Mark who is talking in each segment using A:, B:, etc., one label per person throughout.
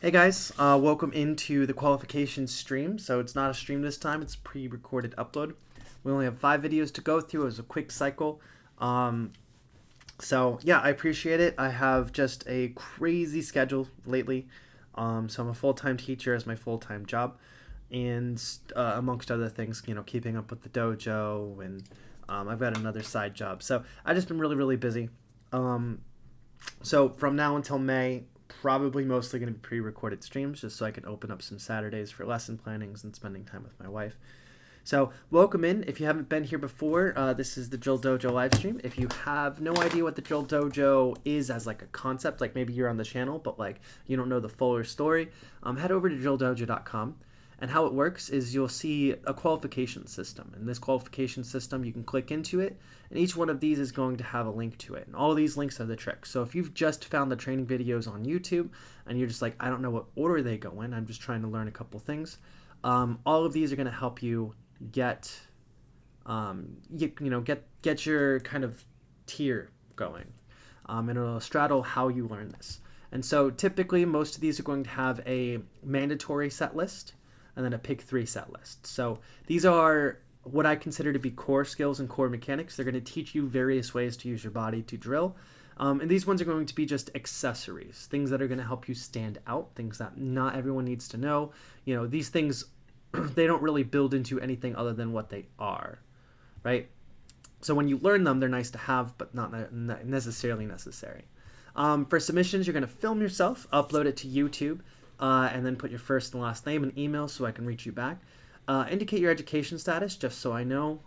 A: Hey guys, welcome into the qualification stream. So it's not a stream this time, it's a pre-recorded upload. We only have 5 videos to go through. It was a quick cycle. Um, so yeah, I appreciate it. I have just a crazy schedule lately. So I'm a full-time teacher as my full-time job. And amongst other things, keeping up with the dojo and I've got another side job. So I've just been really, really busy. Um, so from now until May, probably mostly going to be pre-recorded streams just so I can open up some Saturdays for lesson plannings and spending time with my wife. So welcome in. If you haven't been here before, this is the Drill Dojo live stream. If you have no idea what the Drill Dojo is as like a concept, like maybe you're on the channel but like you don't know the fuller story, head over to drilldojo.com. And how it works is you'll see a qualification system. And this qualification system, you can click into it, and each one of these is going to have a link to it. And all of these links are the trick. So if you've just found the training videos on YouTube, and you're just like, I don't know what order they go in, I'm just trying to learn a couple things, all of these are going to help you get, get your kind of tier going. And it'll straddle how you learn this. And so typically most of these are going to have a mandatory set list and then a pick 3 set list. So these are what I consider to be core skills and core mechanics. They're going to teach you various ways to use your body to drill. And these ones are going to be just accessories, things that are going to help you stand out, things that not everyone needs to know. These things, they don't really build into anything other than what they are, right? So when you learn them, they're nice to have, but not necessarily necessary. For submissions, you're going to film yourself, upload it to YouTube, and then put your first and last name and email so I can reach you back. Indicate your education status, just so I know.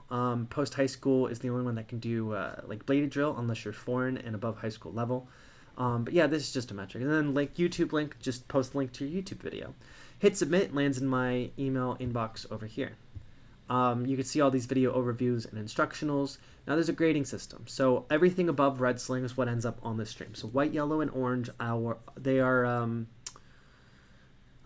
A: Post-high school is the only one that can do like bladed drill unless you're foreign and above high school level. But yeah, this is just a metric. And then like YouTube link, just post the link to your YouTube video. Hit submit, lands in my email inbox over here. You can see all these video overviews and instructionals. Now there's a grading system. So everything above red sling is what ends up on this stream. So white, yellow, and orange, they are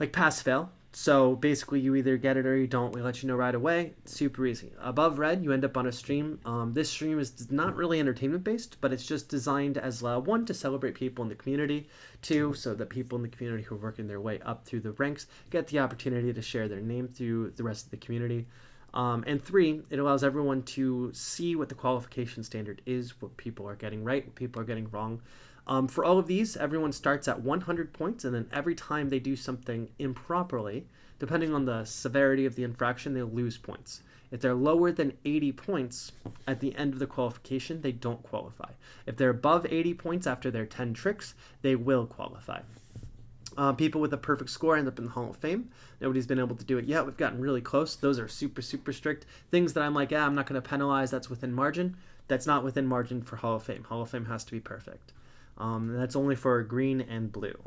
A: like pass fail. So basically you either get it or you don't. We let you know right away. It's super easy. Above red, you end up on a stream. This stream is not really entertainment based, but it's just designed as one, to celebrate people in the community, two, so that people in the community who are working their way up through the ranks get the opportunity to share their name through the rest of the community. And three, it allows everyone to see what the qualification standard is, what people are getting right, what people are getting wrong. For all of these, everyone starts at 100 points, and then every time they do something improperly, depending on the severity of the infraction, they'll lose points. If they're lower than 80 points at the end of the qualification, they don't qualify. If they're above 80 points after their 10 tricks, they will qualify. People with a perfect score end up in the Hall of Fame. Nobody's been able to do it yet. We've gotten really close. Those are super, super strict. Things that I'm like, I'm not going to penalize. That's within margin. That's not within margin for Hall of Fame. Hall of Fame has to be perfect. That's only for green and blue.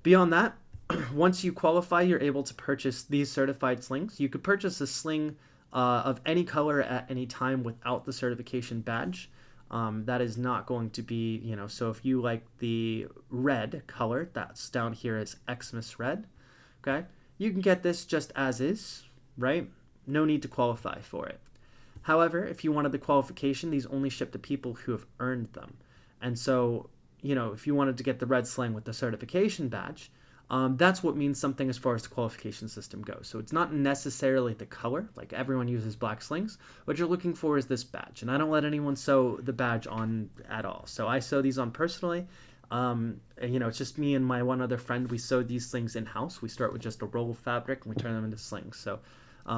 A: Beyond that, once you qualify, you're able to purchase these certified slings. You could purchase a sling of any color at any time without the certification badge. That is not going to be, so if you like the red color, that's down here as Xmas red, okay? You can get this just as is, right? No need to qualify for it. However, if you wanted the qualification, these only ship to people who have earned them. And so, if you wanted to get the red sling with the certification badge, that's what means something as far as the qualification system goes. So it's not necessarily the color, like everyone uses black slings. What you're looking for is this badge, and I don't let anyone sew the badge on at all. So I sew these on personally. It's just me and my one other friend. We sew these slings in-house. We start with just a roll of fabric, and we turn them into slings. So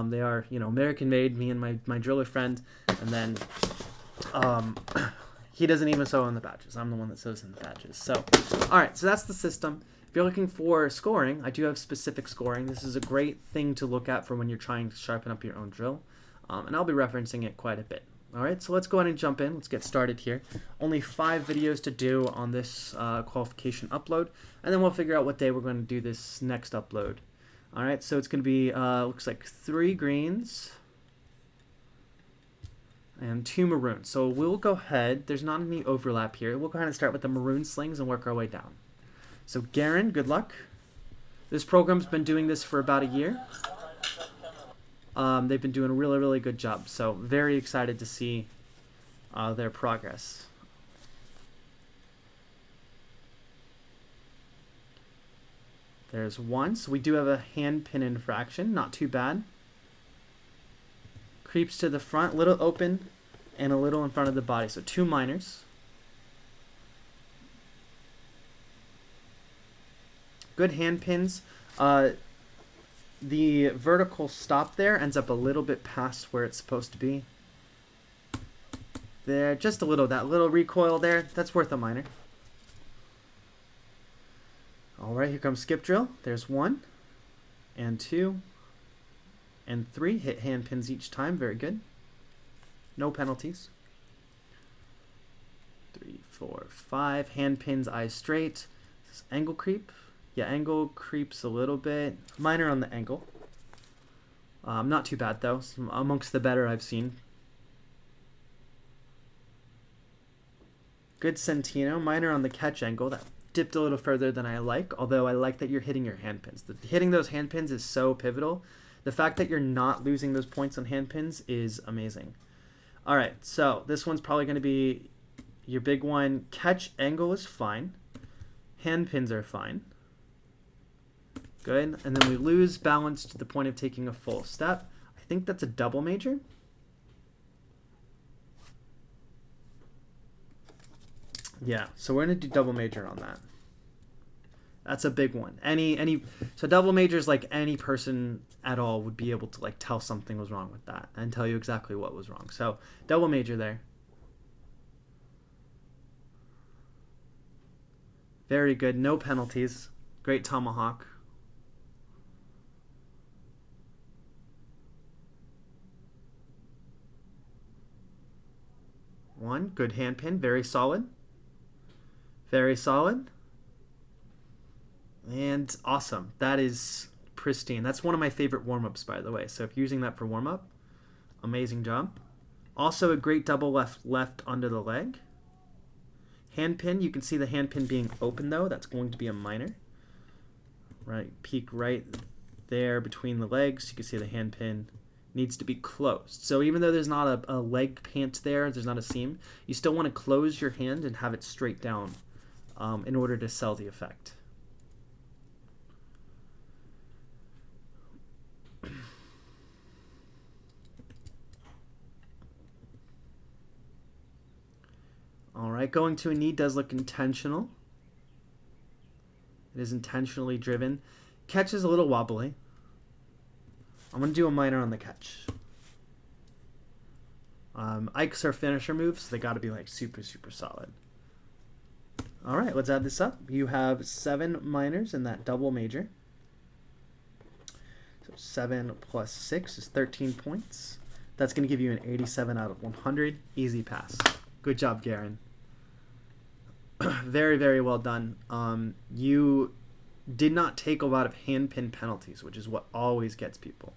A: they are, American made, me and my driller friend, and then he doesn't even sew on the badges. I'm the one that sews in the badges. So, all right, so that's the system. If you're looking for scoring, I do have specific scoring. This is a great thing to look at for when you're trying to sharpen up your own drill. And I'll be referencing it quite a bit. All right, so let's go ahead and jump in. Let's get started here. Only 5 videos to do on this qualification upload. And then we'll figure out what day we're going to do this next upload. All right, so it's going to be, looks like 3 greens and 2 maroons. So we'll go ahead. There's not any overlap here. We'll go ahead and start with the maroon slings and work our way down. So Garen, good luck. This program's been doing this for about a year. They've been doing a really, really good job. So very excited to see their progress. There's 1. So we do have a hand pin infraction. Not too bad. Creeps to the front, a little open and a little in front of the body. So 2 minors. Good hand pins. The vertical stop there ends up a little bit past where it's supposed to be. There, just a little, that little recoil there, that's worth a minor. All right, here comes skip drill. There's 1 and 2 and 3. Hit hand pins each time, very good. No penalties. 3, 4, 5. Hand pins, eyes straight. This is angle creep. Yeah, angle creeps a little bit. Minor on the angle. Not too bad though. Amongst the better I've seen. Good Centino. Minor on the catch angle. That dipped a little further than I like. Although I like that you're hitting your hand pins. Hitting those hand pins is so pivotal. The fact that you're not losing those points on hand pins is amazing. All right, so this one's probably going to be your big one. Catch angle is fine. Hand pins are fine. Good. And then we lose balance to the point of taking a full step. I think that's a double major. Yeah, so we're going to do double major on that. That's a big one. So double major is like any person at all would be able to like tell something was wrong with that and tell you exactly what was wrong. So double major there. Very good. No penalties. Great tomahawk. One. Good hand pin. Very solid. Very solid. And awesome. That is pristine. That's one of my favorite warm-ups, by the way. So if you're using that for warm-up, amazing job. Also a great double left under the leg. Hand pin. You can see the hand pin being open, though. That's going to be a minor. Right. Peek right there between the legs. You can see the hand pin needs to be closed. So even though there's not a leg pant there's not a seam, you still want to close your hand and have it straight down in order to sell the effect. All right, going to a knee does look intentional. It is intentionally driven. Catch is a little wobbly. I'm going to do a minor on the catch. Ikes are finisher moves, so they got to be like super, super solid. All right, let's add this up. You have 7 minors in that double major. So 7 plus 6 is 13 points. That's going to give you an 87 out of 100. Easy pass. Good job, Garen. Very, very well done. You did not take a lot of hand pin penalties, which is what always gets people.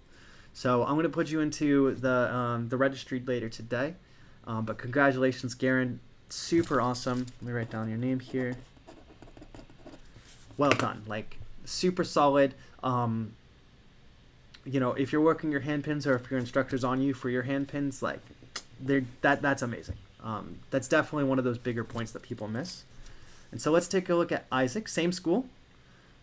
A: So I'm going to put you into the registry later today. But congratulations, Garen. Super awesome. Let me write down your name here. Well done. Like, super solid. You know, if you're working your hand pins or if your instructor's on you for your hand pins, like, that's amazing. That's definitely one of those bigger points that people miss. And so let's take a look at Isaac. Same school.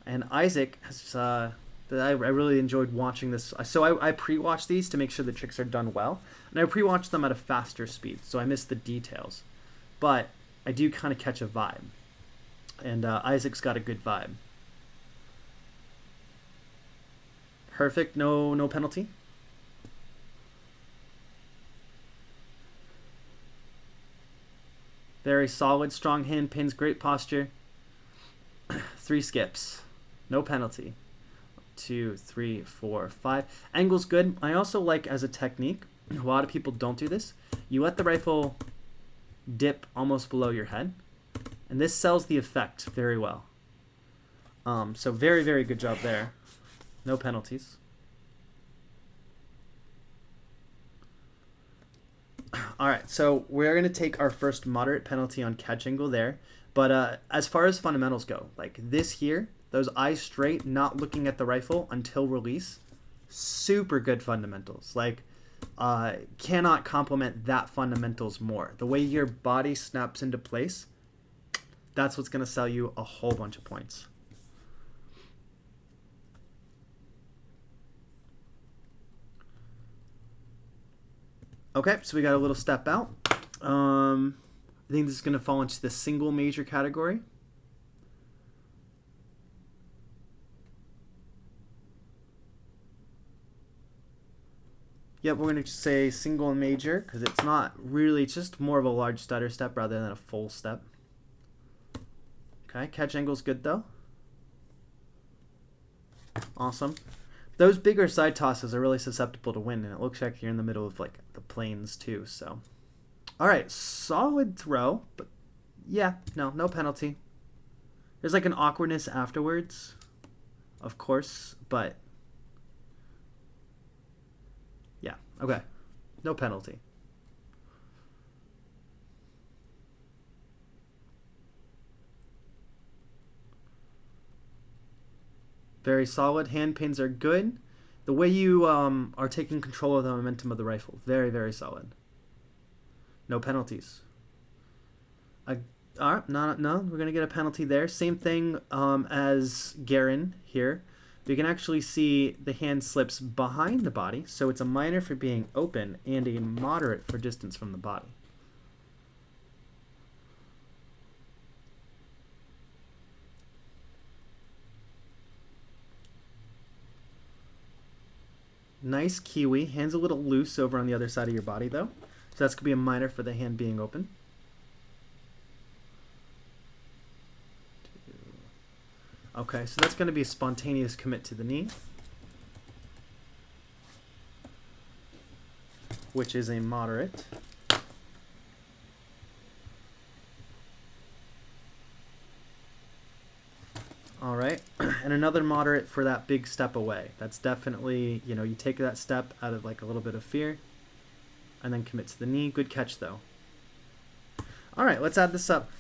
A: And Isaac has... I really enjoyed watching this. So I pre-watch these to make sure the tricks are done well. And I pre-watch them at a faster speed, so I miss the details. But I do kind of catch a vibe. And Isaac's got a good vibe. Perfect. No penalty. Very solid. Strong hand pins. Great posture. 3 skips. No penalty. 2, 3, 4, 5. Angle's good. I also like as a technique, a lot of people don't do this. You let the rifle dip almost below your head, and this sells the effect very well. So very, very good job there. No penalties. All right, so we're going to take our first moderate penalty on catch angle there. But as far as fundamentals go, like this here, those eyes straight, not looking at the rifle until release, super good fundamentals. Like, cannot compliment that fundamentals more. The way your body snaps into place, that's what's going to sell you a whole bunch of points. Okay, so we got a little step out. I think this is going to fall into the single major category. Yep, we're going to say single and major because it's not really, it's just more of a large stutter step rather than a full step. Okay, catch angle's good though. Awesome. Those bigger side tosses are really susceptible to wind, and it looks like you're in the middle of like the plains too, so. All right, solid throw, but yeah, no penalty. There's like an awkwardness afterwards, of course, but yeah, okay, no penalty. Very solid. Hand pins are good. The way you are taking control of the momentum of the rifle, very, very solid. No penalties. All right, no, we're going to get a penalty there. Same thing as Garen here. You can actually see the hand slips behind the body, so it's a minor for being open and a moderate for distance from the body. Nice kiwi. Hand's a little loose over on the other side of your body, though. So that's going to be a minor for the hand being open. Okay, so that's going to be a spontaneous commit to the knee, which is a moderate. All right, and another moderate for that big step away. That's definitely, you know, you take that step out of like a little bit of fear and then commit to the knee. Good catch though. All right, let's add this up.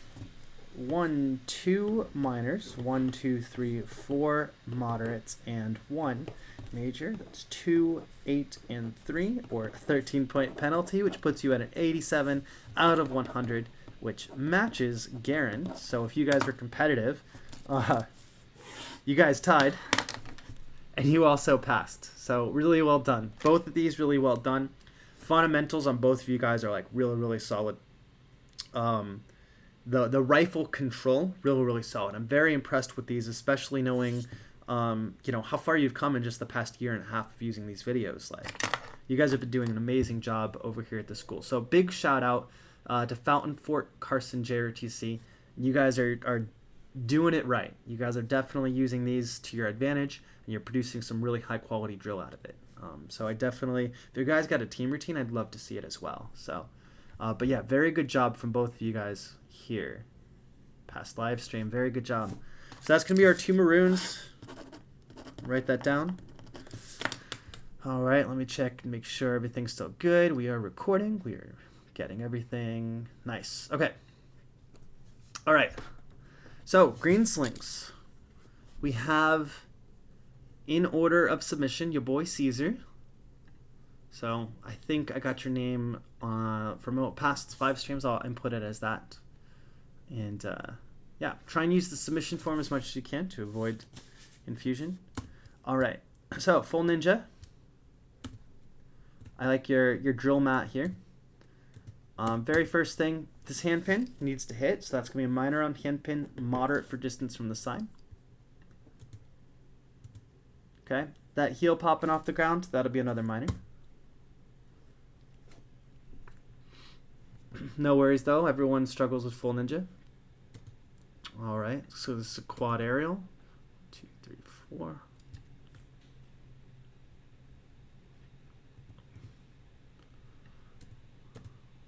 A: 1, 2 minors, 1, 2, 3, 4 moderates, and 1 major. That's 2, 8, and 3, or 13-point penalty, which puts you at an 87 out of 100, which matches Garen. So if you guys were competitive, you guys tied, and you also passed. So really well done. Both of these really well done. Fundamentals on both of you guys are like really, really solid. The rifle control, really, really solid. I'm very impressed with these, especially knowing, you know, how far you've come in just the past year and a half of using these videos. Like, you guys have been doing an amazing job over here at the school. So big shout out to Fountain Fort, Carson, JRTC. You guys are doing it right. You guys are definitely using these to your advantage, and you're producing some really high quality drill out of it. So I definitely, if you guys got a team routine, I'd love to see it as well. So, but yeah, very good job from both of you guys here. Past live stream, very good job. So that's gonna be our 2 maroons. Write that down. All right, let me check and make sure everything's still good. We are recording. We are getting everything nice. Okay. All right. So green slings. We have, in order of submission, your boy Caesar. So I think I got your name from past 5 streams. I'll input it as that. And yeah, try and use the submission form as much as you can to avoid infusion. All right, so full ninja. I like your drill mat here. Very first thing, this hand pin needs to hit, so that's going to be a minor on hand pin, moderate for distance from the side. Okay, that heel popping off the ground, that'll be another minor. No worries though, everyone struggles with full ninja. All right, so this is a quad aerial. 2, 3, 4.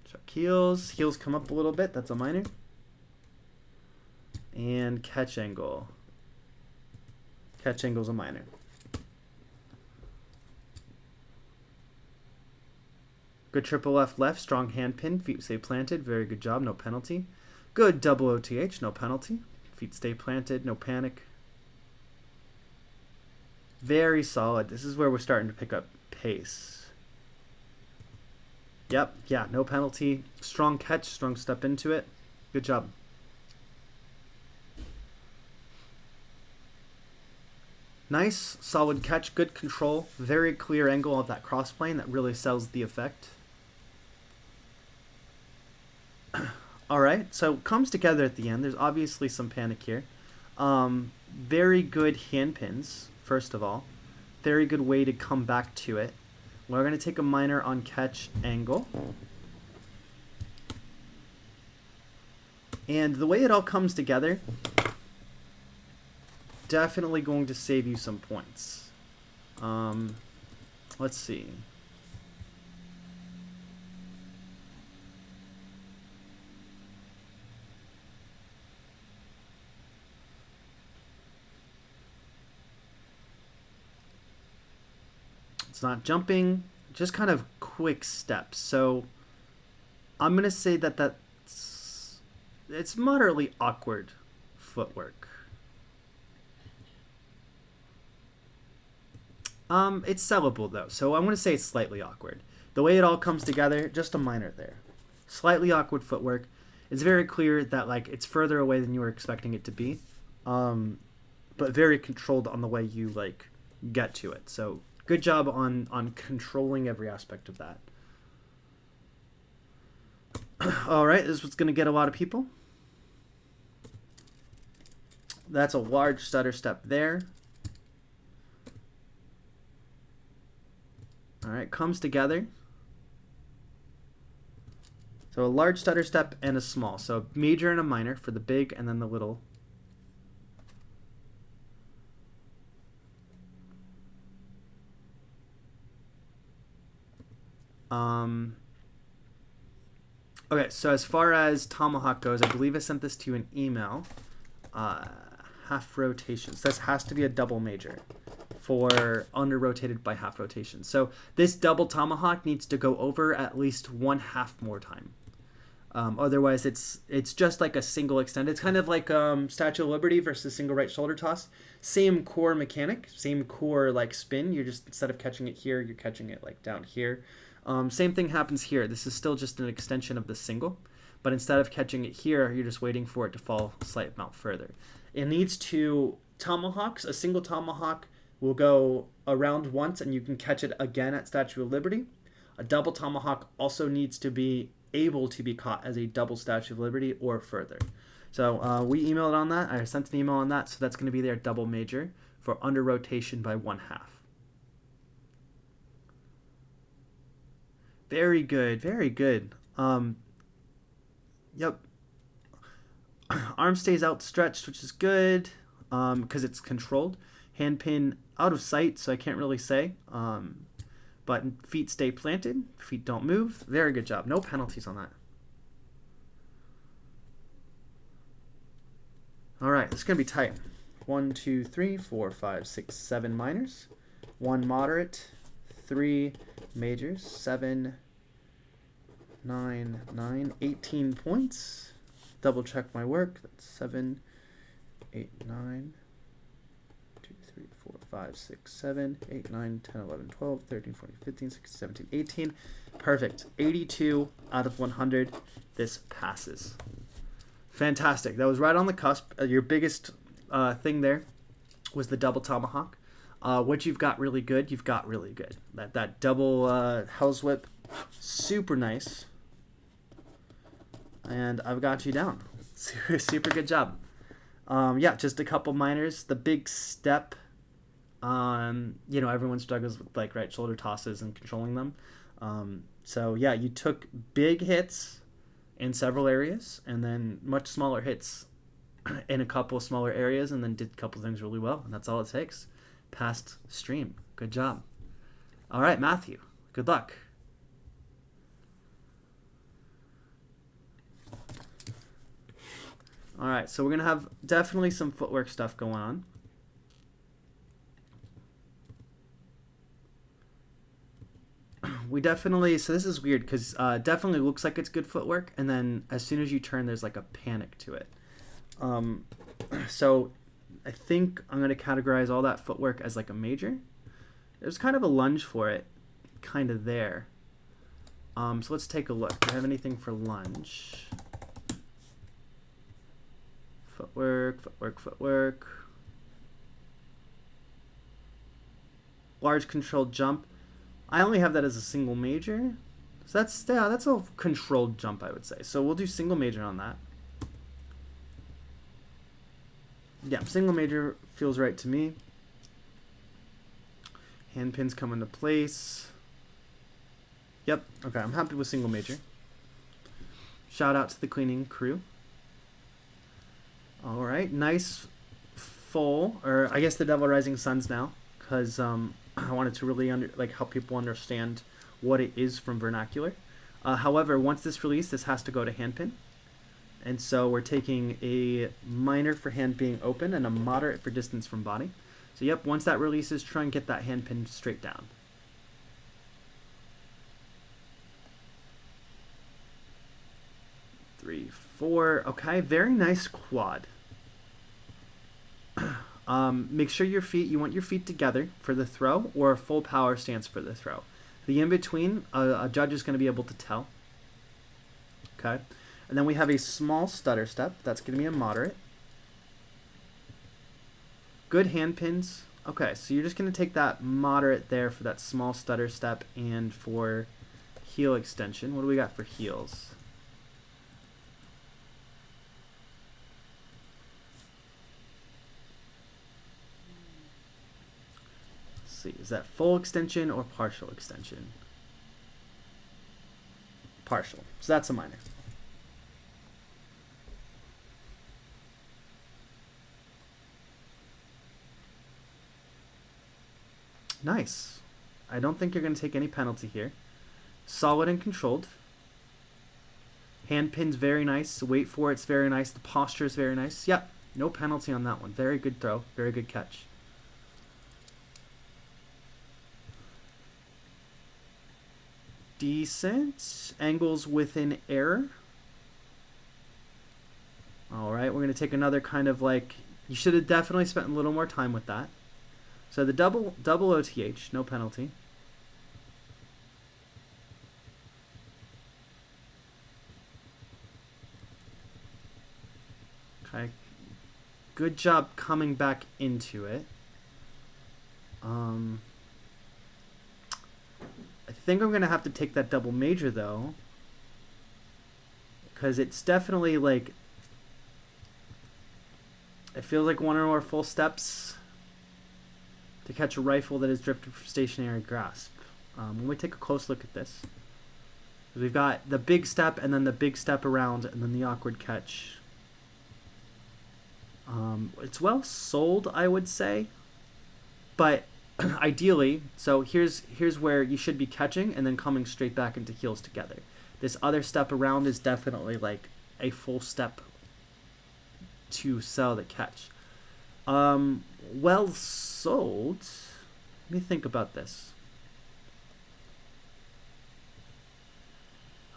A: Check heels. Heels come up a little bit. That's a minor. And catch angle. Catch angle's a minor. Good triple left left. Strong hand pin. Feet stay planted. Very good job. No penalty. Good double OTH, no penalty. Feet stay planted, no panic. Very solid. This is where we're starting to pick up pace. Yep, yeah, no penalty. Strong catch, strong step into it. Good job. Nice, solid catch, good control. Very clear angle of that cross plane that really sells the effect. All right, so it comes together at the end. There's obviously some panic here. Very good hand pins, first of all. Very good way to come back to it. We're going to take a minor on catch angle. And the way it all comes together, definitely going to save you some points. Let's see. It's not jumping, just kind of quick steps. So I'm going to say that it's moderately awkward footwork. It's sellable though, so I'm going to say it's slightly awkward. The way it all comes together, just a minor there. Slightly awkward footwork. It's very clear that like it's further away than you were expecting it to be, but very controlled on the way you like get to it. So good job on controlling every aspect of that. All right, this is what's going to get a lot of people. That's a large stutter step there. All right, comes together. So a large stutter step and a small. So a major and a minor for the big and then the little. Okay, so as far as tomahawk goes, I believe I sent this to you in email. Half rotations. This has to be a double major for under rotated by half rotation. So this double tomahawk needs to go over at least 1/2 more time. Otherwise, it's just like a single extend. It's kind of like Statue of Liberty versus single right shoulder toss. Same core mechanic, same core like spin. You're just, instead of catching it here, you're catching it like down here. Same thing happens here. This is still just an extension of the single, but instead of catching it here, you're just waiting for it to fall a slight amount further. It needs to tomahawks. A single tomahawk will go around once, and you can catch it again at Statue of Liberty. A double tomahawk also needs to be able to be caught as a double Statue of Liberty or further. So we emailed on that. I sent an email on that, so that's going to be their double major for under rotation by 1/2. Very good, very good. Yep. Arm stays outstretched, which is good because it's controlled. Hand pin out of sight, so I can't really say. But feet stay planted. Feet don't move. Very good job. No penalties on that. All right, this is going to be tight. 1, 2, 3, 4, 5, 6, 7 minors. 1 moderate. 3 majors. 7, 9, 18 points. Double check my work. That's 7, 8, 9, 2, 3, 4, 5, 6, 7, 8, 9, 10, 11, 12, 13, 14, 15, 16, 17, 18. Perfect. 82 out of 100. This passes. Fantastic. That was right on the cusp. Your biggest thing there was the double tomahawk. What you've got really good, you've got really good. That double Hell's Whip, super nice. And I've got you down. Super good job. Yeah, just a couple minors. The big step, everyone struggles with like right shoulder tosses and controlling them. So yeah, you took big hits in several areas and then much smaller hits in a couple smaller areas and then did a couple things really well. And that's all it takes. Passed stream. Good job. All right, Matthew, good luck. All right, so we're going to have definitely some footwork stuff going on. We definitely, so this is weird because definitely looks like it's good footwork, and then as soon as you turn, there's like a panic to it. So I think I'm going to categorize all that footwork as like a major. There's kind of a lunge for it, kind of there. So let's take a look. Do I have anything for lunge? Footwork. Large controlled jump. I only have that as a single major, So that's a controlled jump, I would say. So we'll do single major on that. Yeah, single major feels right to me. Hand pins come into place. Yep, okay, I'm happy with single major. Shout out to the cleaning crew. All right, nice full, or I guess the Devil Rising Suns now, because I wanted to really help people understand what it is from vernacular. However, once this release, this has to go to handpin. And so we're taking a minor for hand being open and a moderate for distance from body. So yep, once that releases, try and get that hand pin straight down. Three, four. Okay, very nice quad. Make sure you want your feet together for the throw or a full power stance for the throw. The in-between, a judge is going to be able to tell. Okay. And then we have a small stutter step. That's going to be a moderate. Good hand pins. Okay, so you're just going to take that moderate there for that small stutter step and for heel extension. What do we got for heels? Let's see. Is that full extension or partial extension? Partial. So that's a minor. Nice. I don't think you're going to take any penalty here. Solid and controlled. Hand pin's very nice. Wait for it's very nice. The posture is very nice. Yep. No penalty on that one. Very good throw. Very good catch. Decent. Angles within error. Alright, we're going to take another kind of you should have definitely spent a little more time with that. So the double OTH, no penalty. Okay. Good job coming back into it. I think I'm going to have to take that double major, though. Because it's definitely it feels like one or more full steps to catch a rifle that is drifted from stationary grasp. When we take a close look at this, we've got the big step and then the big step around and then the awkward catch. It's well sold, I would say, but ideally, so here's where you should be catching and then coming straight back into heels together. This other step around is definitely a full step to sell the catch. Well sold. Let me think about this.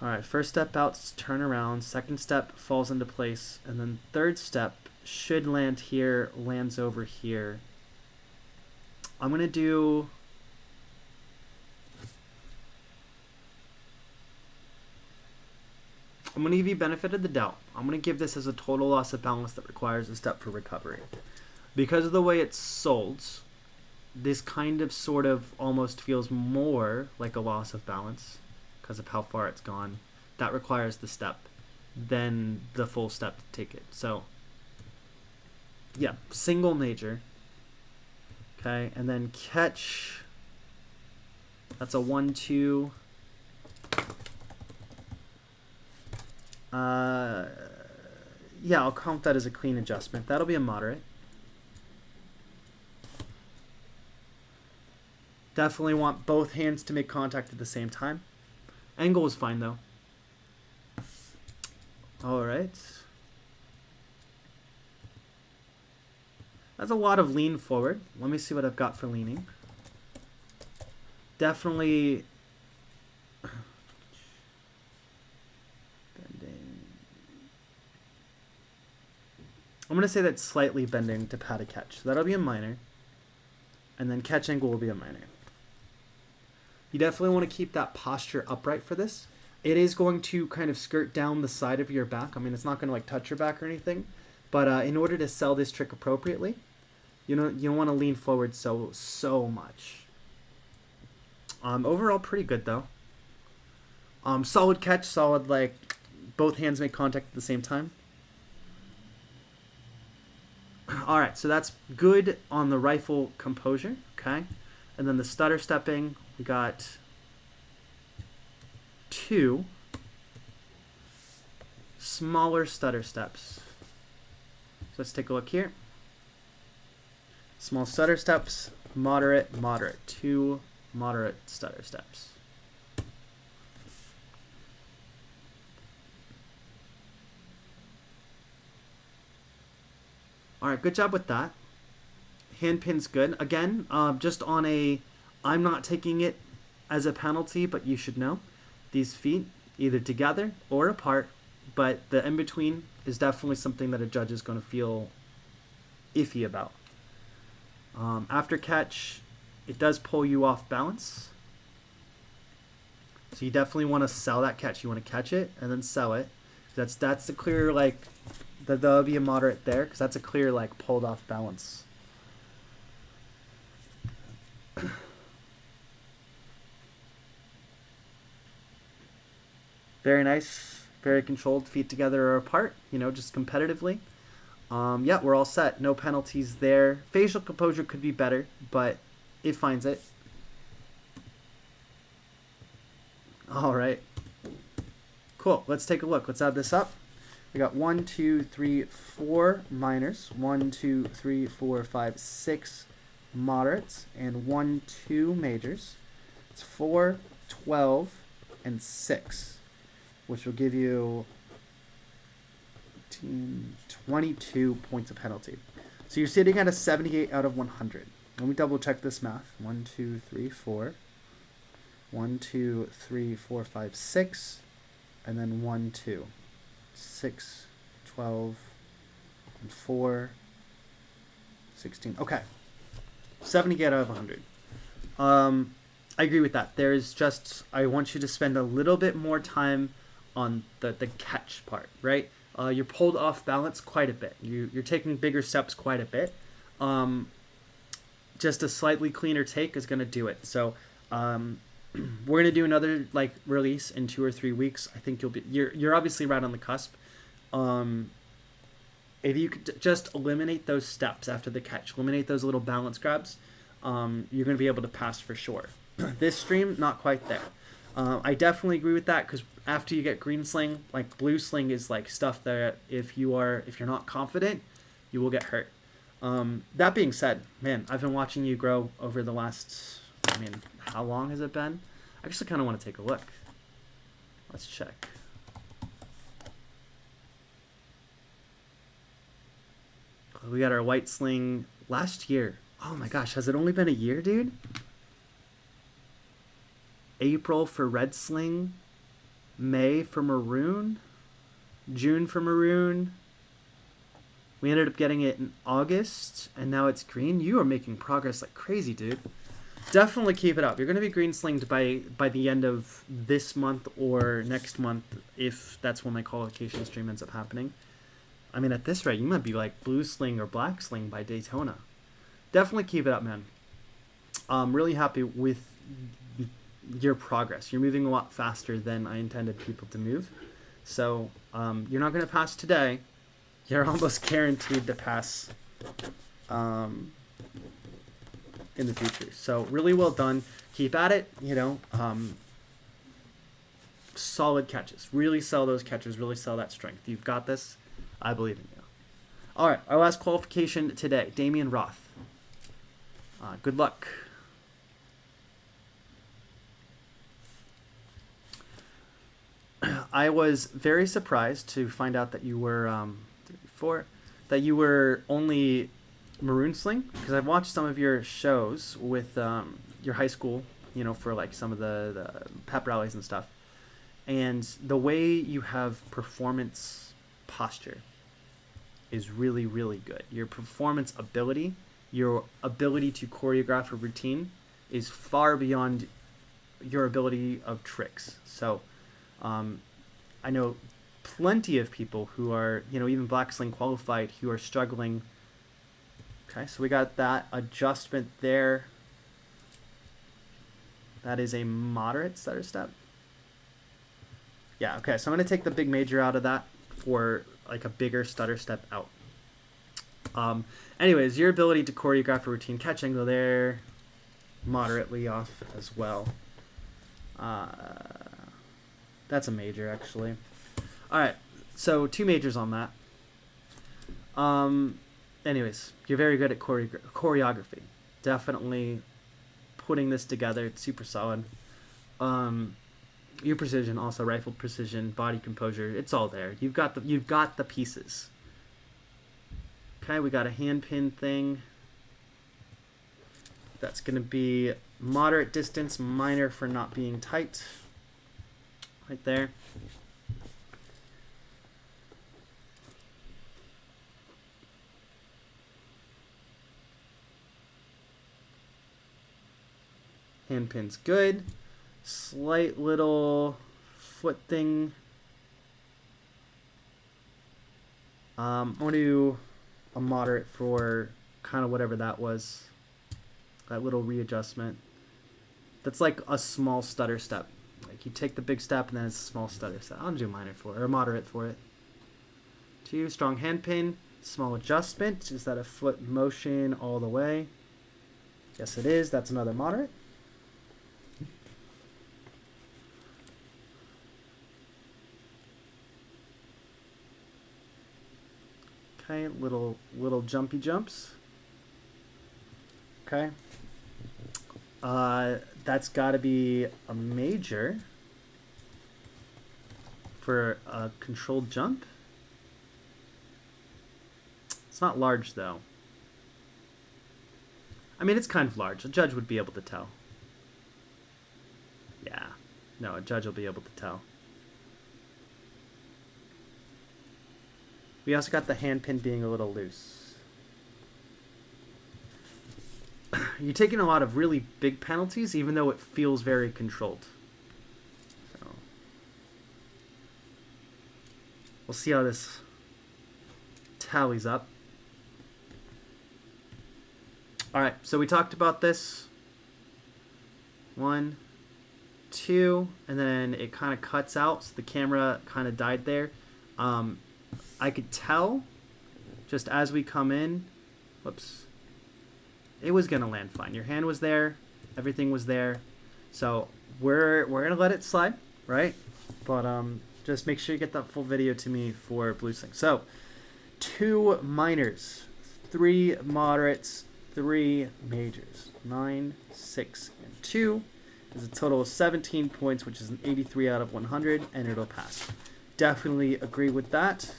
A: Alright, first step out, turn around. Second step falls into place. And then third step should land here, lands over here. I'm going to do... I'm going to give you benefit of the doubt. I'm going to give this as a total loss of balance that requires a step for recovery. Because of the way it's sold, this kind of sort of almost feels more like a loss of balance because of how far it's gone. That requires the step than the full step to take it. So, yeah, single major. Okay, and then catch. That's a 1-2. Yeah, I'll count that as a clean adjustment. That'll be a moderate. Definitely want both hands to make contact at the same time. Angle is fine though. Alright. That's a lot of lean forward. Let me see what I've got for leaning. Definitely bending. I'm going to say that's slightly bending to pad a catch. So that'll be a minor. And then catch angle will be a minor. You definitely want to keep that posture upright for this. It is going to kind of skirt down the side of your back. I mean, it's not going to touch your back or anything. But in order to sell this trick appropriately, you don't want to lean forward so much. Overall, pretty good though. Solid catch, solid, like both hands make contact at the same time. All right, so that's good on the rifle composure, okay? And then the stutter stepping, we got 2 smaller stutter steps. So let's take a look here. Small stutter steps, moderate, moderate. 2 moderate stutter steps. All right, good job with that. Hand pin's good. Again, just on a, I'm not taking it as a penalty, but you should know. These feet, either together or apart, but the in-between is definitely something that a judge is going to feel iffy about. After catch, it does pull you off balance. So you definitely want to sell that catch. You want to catch it and then sell it. That's the clear, like, there'll be a moderate there because that's a clear, like, pulled off balance. Very nice, very controlled, feet together or apart, you know, just competitively. Yeah, we're all set. No penalties there. Facial composure could be better, but it finds it. All right. Cool. Let's take a look. Let's add this up. We got 1, 2, 3, 4 minors, 1, 2, 3, 4, 5, 6 moderates, and 1, 2 majors. It's 4, 12, and 6, which will give you 22 points of penalty. So you're sitting at a 78 out of 100. Let me double check this math. 1, 2, 3, 4. 1, 2, 3, 4, 5, 6. And then 1, 2. 6, 12, and 4, 16. Okay. 78 out of 100. I agree with that. There's just, I want you to spend a little bit more time on the catch part, right? You're pulled off balance quite a bit. You're taking bigger steps quite a bit. Just a slightly cleaner take is going to do it. So we're going to do another like release in 2 or 3 weeks. I think you're obviously right on the cusp. If you could just eliminate those steps after the catch, eliminate those little balance grabs, you're going to be able to pass for sure. This stream, not quite there. I definitely agree with that because after you get green sling, like blue sling is like stuff that if you're not confident, you will get hurt. That being said, man, I've been watching you grow over the last, I mean, how long has it been? I actually kind of want to take a look. Let's check. We got our white sling last year. Oh my gosh, has it only been a year, dude? April for red sling, May for maroon, June for maroon. We ended up getting it in August, and now it's green. You are making progress like crazy, dude. Definitely keep it up. You're going to be green slinged by the end of this month or next month, if that's when my qualification stream ends up happening. I mean, at this rate, you might be like blue sling or black sling by Daytona. Definitely keep it up, man. I'm really happy with your progress. You're moving a lot faster than I intended people to move. So you're not going to pass today. You're almost guaranteed to pass in the future. So really well done. Keep at it. You know, solid catches. Really sell those catches. Really sell that strength. You've got this. I believe in you. All right, our last qualification today, Damian Roth. Good luck. I was very surprised to find out that you were only maroon sling, because I've watched some of your shows with your high school, you know, for like some of the pep rallies and stuff, and the way you have performance posture is really, really good. Your performance ability, your ability to choreograph a routine is far beyond your ability of tricks. So I know plenty of people who are, you know, even black sling qualified, who are struggling. Okay, so we got that adjustment there. That is a moderate stutter step. Yeah, okay, so I'm going to take the big major out of that for like a bigger stutter step out. Anyways, your ability to choreograph a routine catch angle there, moderately off as well. That's a major, actually. All right, so 2 majors on that. Anyways, you're very good at choreography. Definitely putting this together. It's super solid. Your precision, also rifle precision, body composure. It's all there. You've got the pieces. Okay, we got a hand pin thing. That's going to be moderate distance, minor for not being tight. Right there. Hand pin's good. Slight little foot thing. I'm going to do a moderate for kind of whatever that was. That little readjustment. That's like a small stutter step. Like you take the big step and then it's a small stutter step. I'll do minor for it, or moderate for it. 2, strong hand pin. Small adjustment. Is that a foot motion all the way? Yes, it is. That's another moderate. Okay, little jumpy jumps. Okay. That's got to be a major for a controlled jump. It's not large, though. I mean, it's kind of large. A judge would be able to tell. Yeah. No, a judge will be able to tell. We also got the hand pin being a little loose. You're taking a lot of really big penalties, even though it feels very controlled. So we'll see how this tallies up. All right, so we talked about this. 1, 2, and then it kind of cuts out, so the camera kind of died there. I could tell just as we come in, whoops, it was going to land fine. Your hand was there. Everything was there. So we're going to let it slide, right? But just make sure you get that full video to me for blue sling. So 2 minors, 3 moderates, 3 majors. 9, 6, and 2 is a total of 17 points, which is an 83 out of 100, and it'll pass. Definitely agree with that.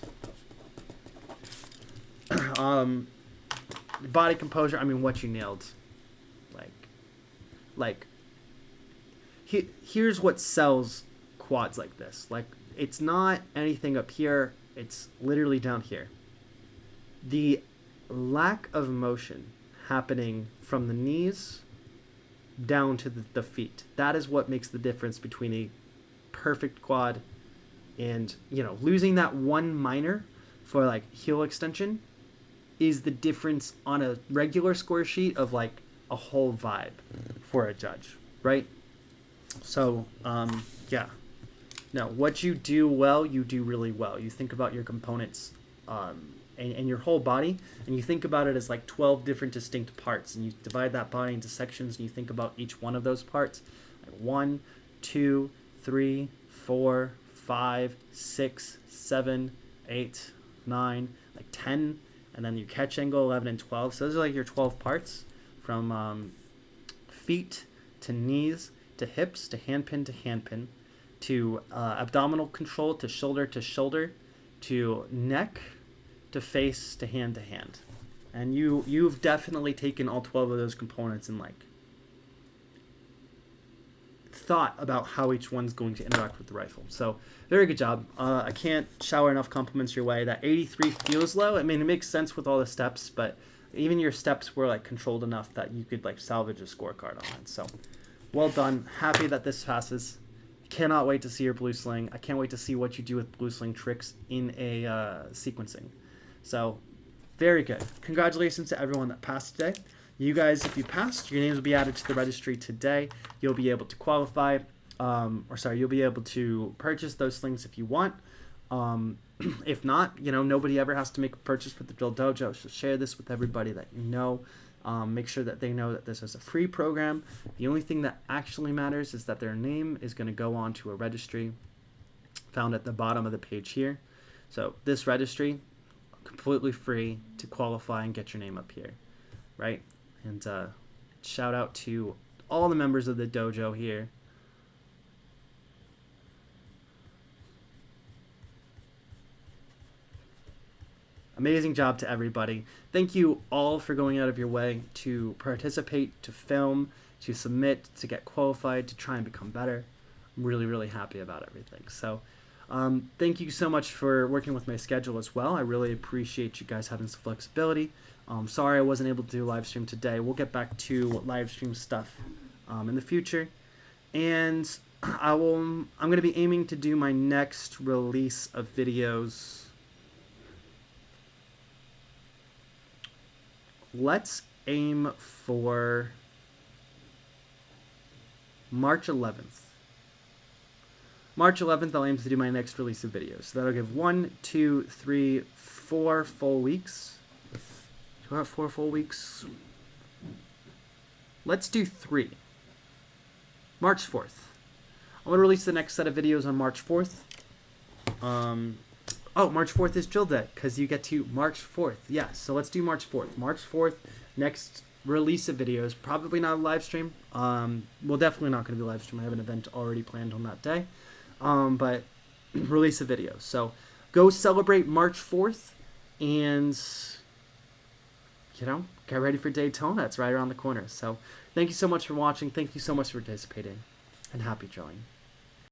A: Body composure, I mean, what you nailed. Here's what sells quads like this. Like, it's not anything up here. It's literally down here. The lack of motion happening from the knees down to the feet. That is what makes the difference between a perfect quad and, you know, losing that 1 minor for like heel extension is the difference on a regular score sheet of like a whole vibe for a judge, right? So, yeah. No, what you do well, you do really well. You think about your components and your whole body, and you think about it as like 12 different distinct parts, and you divide that body into sections, and you think about each one of those parts. Like 1, 2, 3, 4, 5, 6, 7, 8, 9, like 10, and then your catch angle 11 and 12. So those are like your 12 parts, from feet to knees to hips to handpin to abdominal control to shoulder to neck to face to hand. And you've definitely taken all 12 of those components and like thought about how each one's going to interact with the rifle. So very good job. I can't shower enough compliments your way. That 83 feels low. I mean, it makes sense with all the steps, but even your steps were like controlled enough that you could like salvage a scorecard on it. So well done. Happy that this passes. Cannot wait to see your blue sling. I can't wait to see what you do with blue sling tricks in a sequencing. So very good. Congratulations to everyone that passed today. You guys, if you passed, your names will be added to the registry today. You'll be able to qualify. you'll be able to purchase those slings if you want. If not, nobody ever has to make a purchase with the Drill Dojo. So share this with everybody that you know. Make sure that they know that this is a free program. The only thing that actually matters is that their name is going to go on to a registry found at the bottom of the page here. So this registry, completely free to qualify and get your name up here, right? And shout out to all the members of the dojo here. Amazing job to everybody. Thank you all for going out of your way to participate, to film, to submit, to get qualified, to try and become better. I'm really, really happy about everything. So thank you so much for working with my schedule as well. I really appreciate you guys having some flexibility. Sorry I wasn't able to do live stream today. We'll get back to live stream stuff in the future. And I'm going to be aiming to do my next release of videos. Let's aim for March 11th. March 11th, I'll aim to do my next release of videos. So that'll give 1, 2, 3, 4 full weeks. Do I have 4 full weeks? Let's do 3. March 4th. I'm going to release the next set of videos on March 4th. Oh, March 4th is Drill Day, because you get to March 4th. Yeah, so let's do March 4th. March 4th, next release of videos. Probably not a live stream. Well, definitely not going to be a live stream. I have an event already planned on that day. But release a video. So go celebrate March 4th and, get ready for Daytona. It's right around the corner. So thank you so much for watching. Thank you so much for participating, and happy drawing.